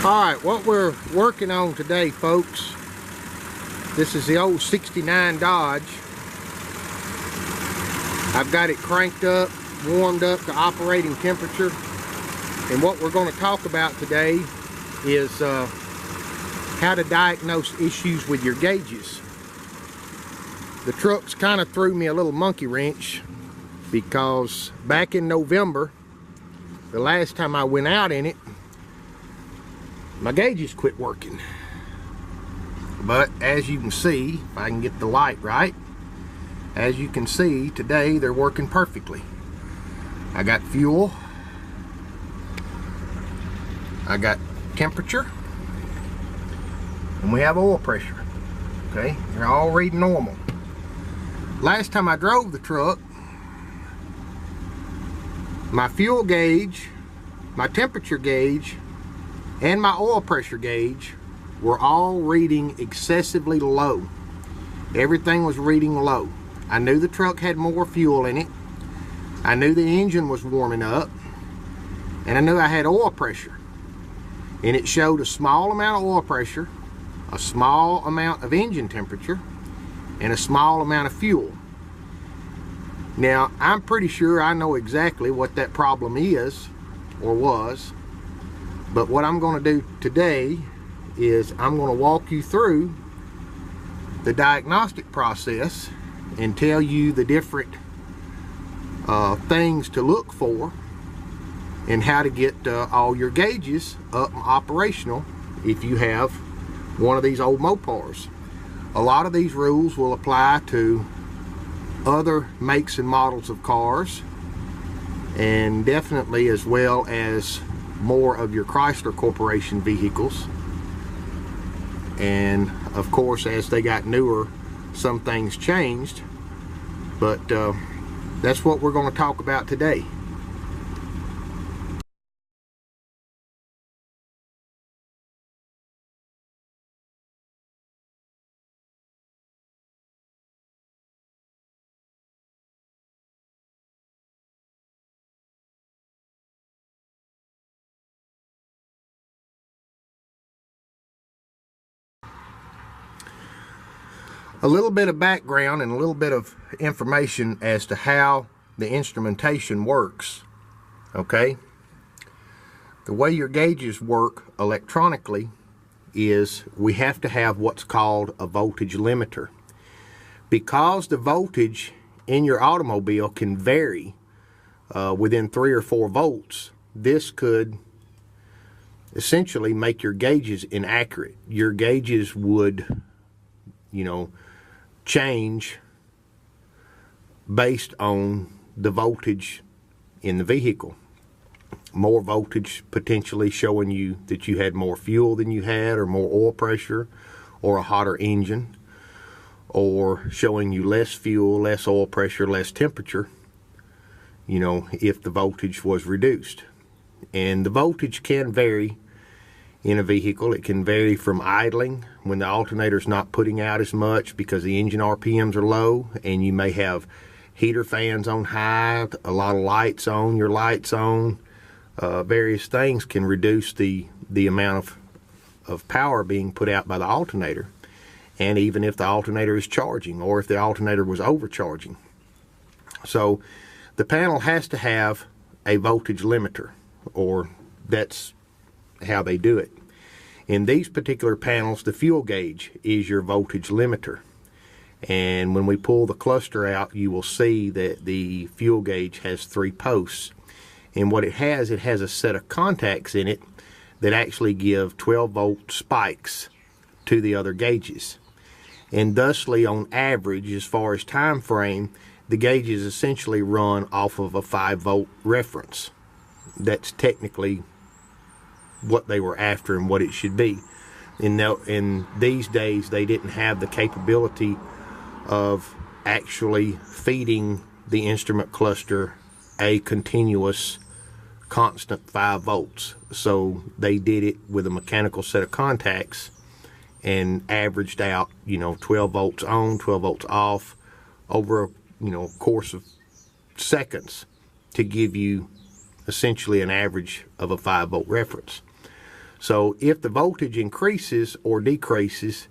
Alright, what we're working on today, folks, this is the old 69 Dodge. I've got it cranked up, warmed up to operating temperature, and what we're going to talk about today is how to diagnose issues with your gauges. The truck's kind of threw me a little monkey wrench because back in November, the last time I went out in it, my gauges quit working. But as you can see, if I can get the light right, as you can see today they're working perfectly. I got fuel, I got temperature, and we have oil pressure. Okay, they're all reading normal. Last time I drove the truck, my fuel gauge, my temperature gauge, and my oil pressure gauge were all reading excessively low. Everything was reading low. I knew the truck had more fuel in it. I knew the engine was warming up. And I knew I had oil pressure. And it showed a small amount of oil pressure, a small amount of engine temperature, and a small amount of fuel. Now, I'm pretty sure I know exactly what that problem is, or was. But what I'm going to do today is I'm going to walk you through the diagnostic process and tell you the different things to look for and how to get all your gauges up and operational if you have one of these old Mopars. A lot of these rules will apply to other makes and models of cars, and definitely as well as more of your Chrysler Corporation vehicles. And of course, as they got newer, some things changed, but that's what we're going to talk about today. A little bit of background and a little bit of information as to how the instrumentation works. Okay, the way your gauges work electronically is we have to have what's called a voltage limiter. Because the voltage in your automobile can vary within 3 or 4 volts, this could essentially make your gauges inaccurate. Your gauges would, change based on the voltage in the vehicle. More voltage potentially showing you that you had more fuel than you had, or more oil pressure, or a hotter engine, or showing you less fuel, less oil pressure, less temperature, if the voltage was reduced. And the voltage can vary in a vehicle. It can vary from idling, when the alternator's not putting out as much because the engine RPMs are low, and you may have heater fans on high, a lot of lights on, your lights on. Various things can reduce the amount of power being put out by the alternator. And even if the alternator is charging, or if the alternator was overcharging. So the panel has to have a voltage limiter, or that's how they do it. In these particular panels, the fuel gauge is your voltage limiter. And when we pull the cluster out, you will see that the fuel gauge has 3 posts. And what it has a set of contacts in it that actually give 12-volt spikes to the other gauges. And thusly, on average, as far as time frame, the gauges essentially run off of a 5-volt reference. That's technically what they were after and what it should be. In these days, they didn't have the capability of actually feeding the instrument cluster a continuous constant 5 volts. So they did it with a mechanical set of contacts and averaged out 12 volts on, 12 volts off over a course of seconds to give you essentially an average of a 5-volt reference. So if the voltage increases or decreases,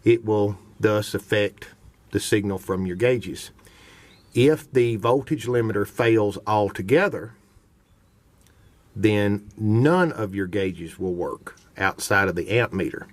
it will thus affect the signal from your gauges. If the voltage limiter fails altogether, then none of your gauges will work outside of the amp meter.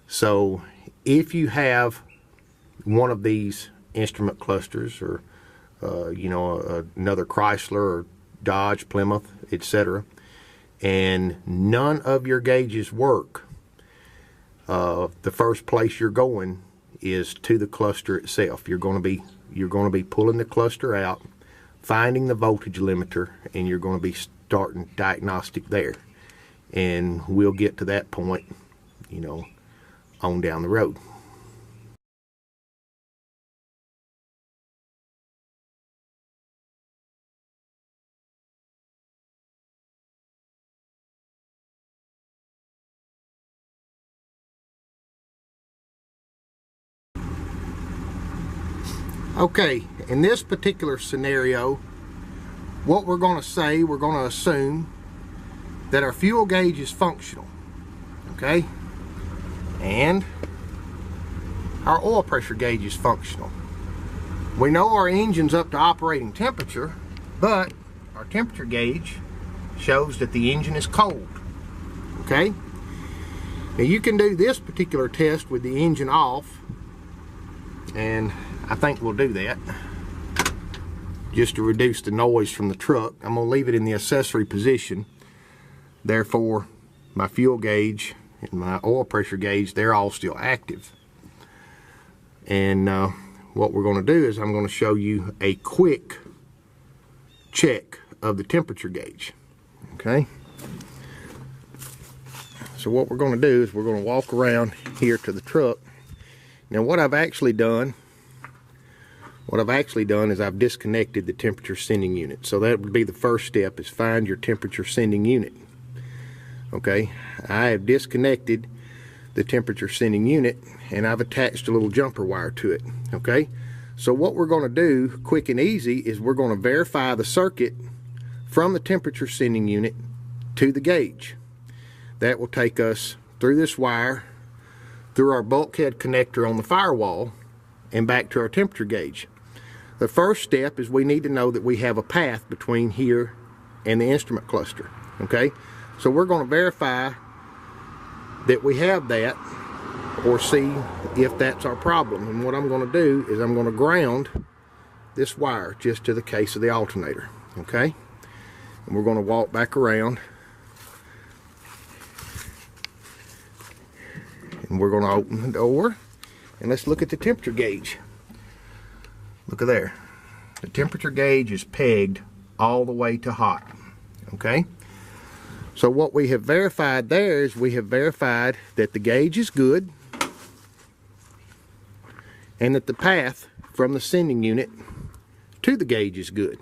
So if you have one of these instrument clusters, or another Chrysler or Dodge, Plymouth, etc., and none of your gauges work, the first place you're going is to the cluster itself. You're going to be pulling the cluster out, finding the voltage limiter, and you're going to be starting diagnostic there. And we'll get to that point, on down the road. Okay, in this particular scenario, what we're going to assume that our fuel gauge is functional, okay, and our oil pressure gauge is functional. We know our engine's up to operating temperature, but our temperature gauge shows that the engine is cold, okay. Now you can do this particular test with the engine off, and I think we'll do that just to reduce the noise from the truck. I'm going to leave it in the accessory position. Therefore, my fuel gauge and my oil pressure gauge, they're all still active. And what we're going to do is I'm going to show you a quick check of the temperature gauge. Okay? So what we're going to do is we're going to walk around here to the truck. Now what I've actually done is I've disconnected the temperature sending unit. So that would be the first step, is find your temperature sending unit. Okay, I have disconnected the temperature sending unit, and I've attached a little jumper wire to it. Okay, so what we're going to do quick and easy is we're going to verify the circuit from the temperature sending unit to the gauge. That will take us through this wire, through our bulkhead connector on the firewall, and back to our temperature gauge. The first step is we need to know that we have a path between here and the instrument cluster. Okay, so we're going to verify that we have that, or see if that's our problem. And what I'm going to do is I'm going to ground this wire just to the case of the alternator. Okay, and we're going to walk back around, and we're going to open the door, and let's look at the temperature gauge. Look at there. The temperature gauge is pegged all the way to hot. Okay? So what we have verified there is we have verified that the gauge is good, and that the path from the sending unit to the gauge is good.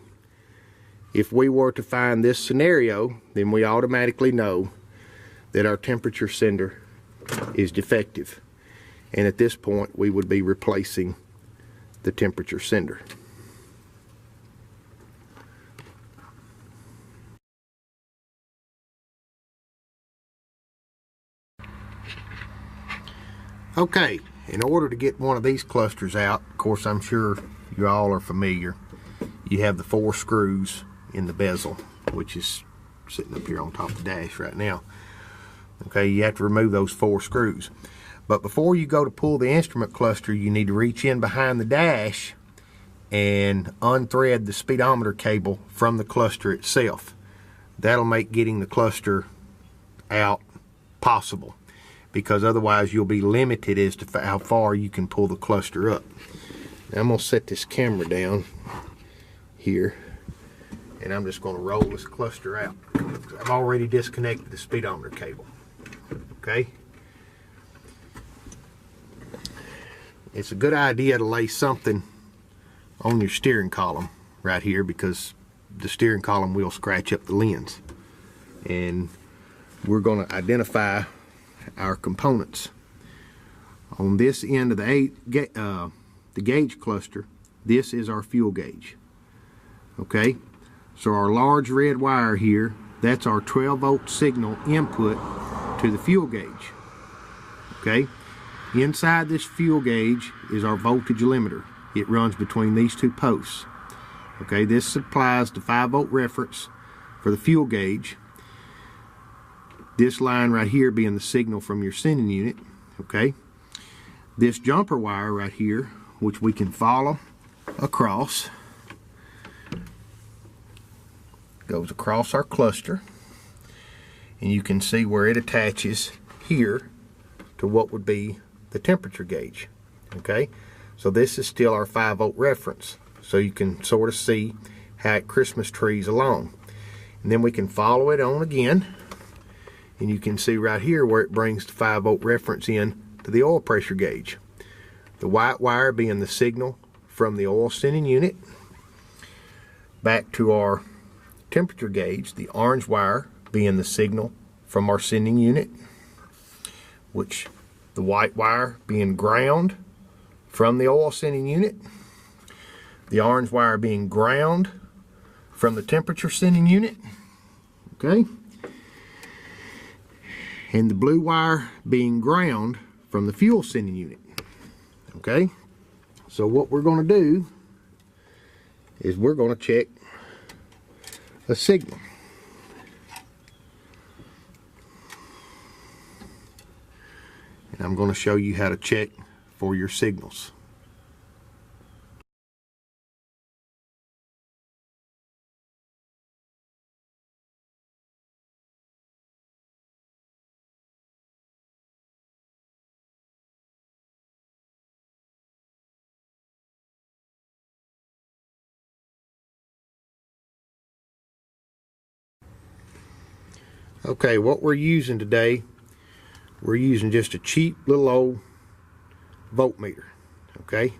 If we were to find this scenario, then we automatically know that our temperature sender is defective. And at this point, we would be replacing the temperature sender. Okay, in order to get one of these clusters out, of course I'm sure you all are familiar, you have the 4 screws in the bezel, which is sitting up here on top of the dash right now. Okay, you have to remove those 4 screws. But before you go to pull the instrument cluster, you need to reach in behind the dash and unthread the speedometer cable from the cluster itself. That'll make getting the cluster out possible, because otherwise you'll be limited as to how far you can pull the cluster up. Now I'm going to set this camera down here, and I'm just going to roll this cluster out. I've already disconnected the speedometer cable. Okay? It's a good idea to lay something on your steering column right here, because the steering column will scratch up the lens. And we're going to identify our components. On this end of the gauge cluster, this is our fuel gauge. Okay, so our large red wire here, that's our 12-volt signal input to the fuel gauge. Okay, inside this fuel gauge is our voltage limiter. It runs between these two posts. Okay, this supplies the 5-volt reference for the fuel gauge. This line right here being the signal from your sending unit. Okay, this jumper wire right here, which we can follow across, goes across our cluster, and you can see where it attaches here to what would be the temperature gauge. Okay, so this is still our 5-volt reference, so you can sort of see how it Christmas trees along. And then we can follow it on again, and you can see right here where it brings the 5-volt reference in to the oil pressure gauge. The white wire being the signal from the oil sending unit back to our temperature gauge, the orange wire being the signal from our sending unit, which the white wire being ground from the oil sending unit, the orange wire being ground from the temperature sending unit. Okay, and the blue wire being ground from the fuel sending unit. Okay, so what we're going to do is we're going to check a signal. And I'm going to show you how to check for your signals. Okay, what we're using today, we're using just a cheap little old voltmeter. Okay,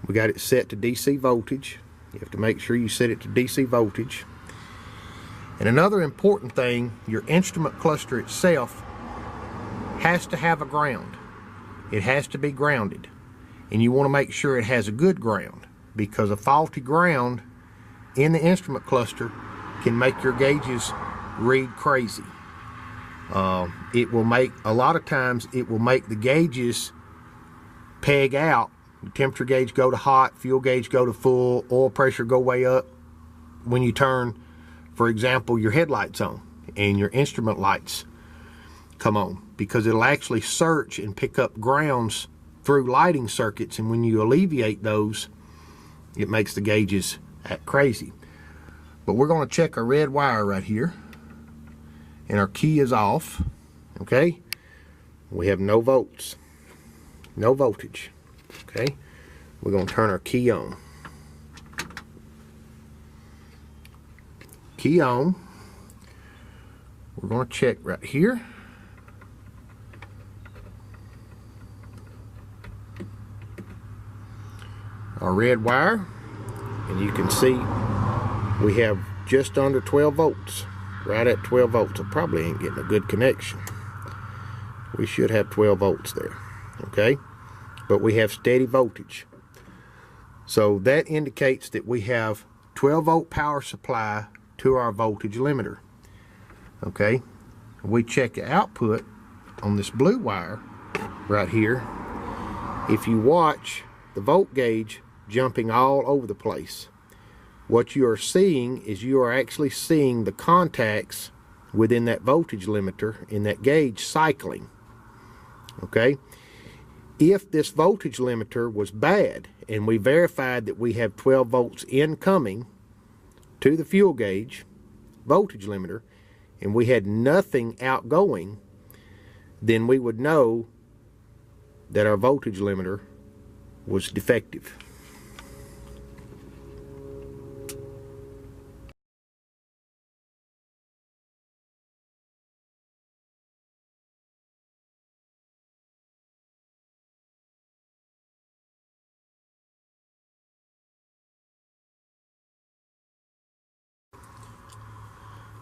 we got it set to DC voltage. You have to make sure you set it to DC voltage. And another important thing, your instrument cluster itself has to have a ground. It has to be grounded, and you want to make sure it has a good ground, because a faulty ground in the instrument cluster can make your gauges read crazy. It will make, a lot of times it will make the gauges peg out. The temperature gauge go to hot, fuel gauge go to full, oil pressure go way up when you turn, for example, your headlights on and your instrument lights come on, because it'll actually search and pick up grounds through lighting circuits, and when you alleviate those, it makes the gauges act crazy. But we're going to check our red wire right here, and our key is off. Okay, we have no volts, no voltage. Okay, we're going to turn our key on. Key on. We're going to check right here. Our red wire, and you can see we have just under 12 volts. Right at 12 volts. I probably ain't getting a good connection. We should have 12 volts there. Okay, but we have steady voltage, so that indicates that we have 12-volt power supply to our voltage limiter. Okay, we check the output on this blue wire right here. If you watch the volt gauge jumping all over the place, what you are seeing is you are actually seeing the contacts within that voltage limiter in that gauge cycling. Okay, if this voltage limiter was bad, and we verified that we have 12 volts incoming to the fuel gauge voltage limiter, and we had nothing outgoing, then we would know that our voltage limiter was defective.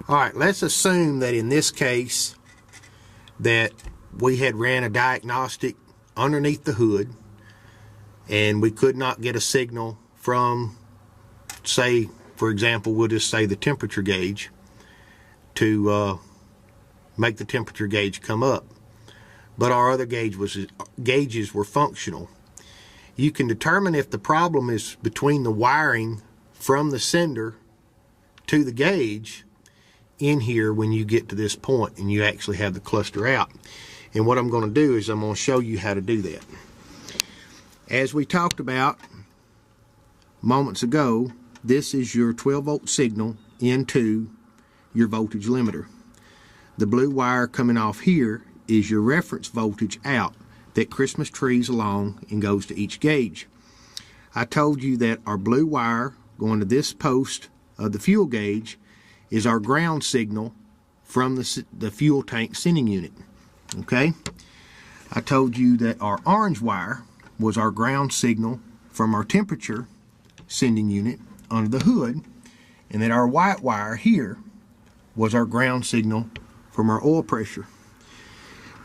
All right, let's assume that in this case that we had ran a diagnostic underneath the hood and we could not get a signal from, say, for example, we'll just say the temperature gauge to make the temperature gauge come up. But our other gages were functional. You can determine if the problem is between the wiring from the sender to the gauge in here when you get to this point and you actually have the cluster out. And what I'm going to do is I'm going to show you how to do that. As we talked about moments ago, this is your 12-volt signal into your voltage limiter. The blue wire coming off here is your reference voltage out that Christmas trees along and goes to each gauge. I told you that our blue wire going to this post of the fuel gauge is our ground signal from the fuel tank sending unit. Okay? I told you that our orange wire was our ground signal from our temperature sending unit under the hood, and that our white wire here was our ground signal from our oil pressure.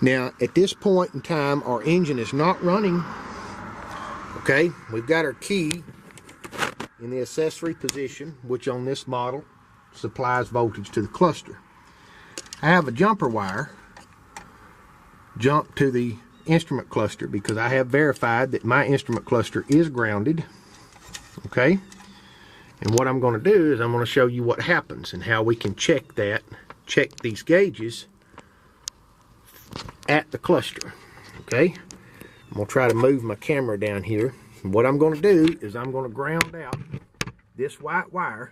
Now, at this point in time, our engine is not running. Okay, we've got our key in the accessory position, which on this model supplies voltage to the cluster. I have a jumper wire jump to the instrument cluster because I have verified that my instrument cluster is grounded. Okay, and what I'm going to do is I'm going to show you what happens and how we can check these gauges at the cluster. Okay, I'm going to try to move my camera down here, and what I'm going to do is I'm going to ground out this white wire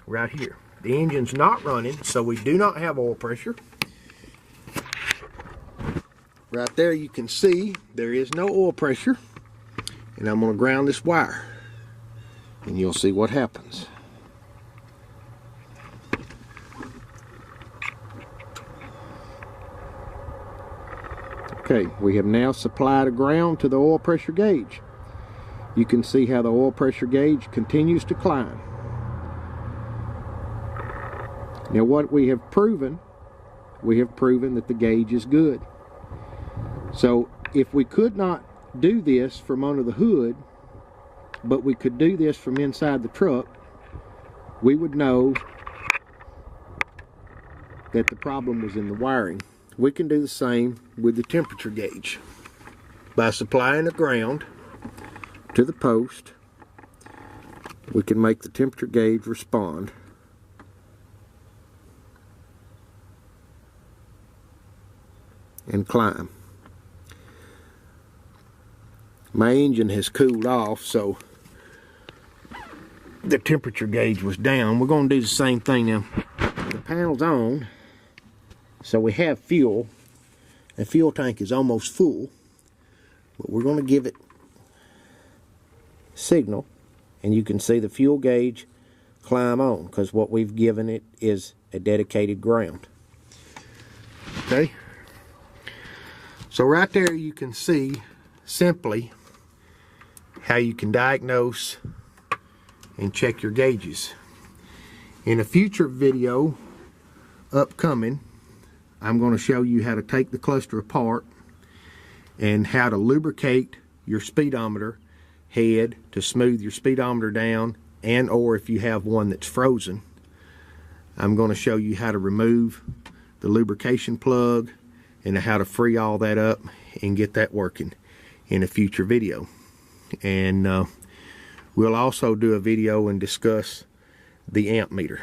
right here. The engine's not running, so we do not have oil pressure. Right there you can see there is no oil pressure, and I'm going to ground this wire and you'll see what happens. Okay, we have now supplied a ground to the oil pressure gauge. You can see how the oil pressure gauge continues to climb. Now what we have proven that the gauge is good. So if we could not do this from under the hood, but we could do this from inside the truck, we would know that the problem was in the wiring. We can do the same with the temperature gauge. By supplying a ground to the post, we can make the temperature gauge respond. And climb. My engine has cooled off, so the temperature gauge was down. We're going to do the same thing now. The panel's on, so we have fuel. The fuel tank is almost full, but we're going to give it signal, and you can see the fuel gauge climb on because what we've given it is a dedicated ground. Okay, so right there you can see simply how you can diagnose and check your gauges. In a future video upcoming, I'm going to show you how to take the cluster apart and how to lubricate your speedometer head to smooth your speedometer down, and or if you have one that's frozen, I'm going to show you how to remove the lubrication plug and how to free all that up and get that working in a future video. And we'll also do a video and discuss the amp meter.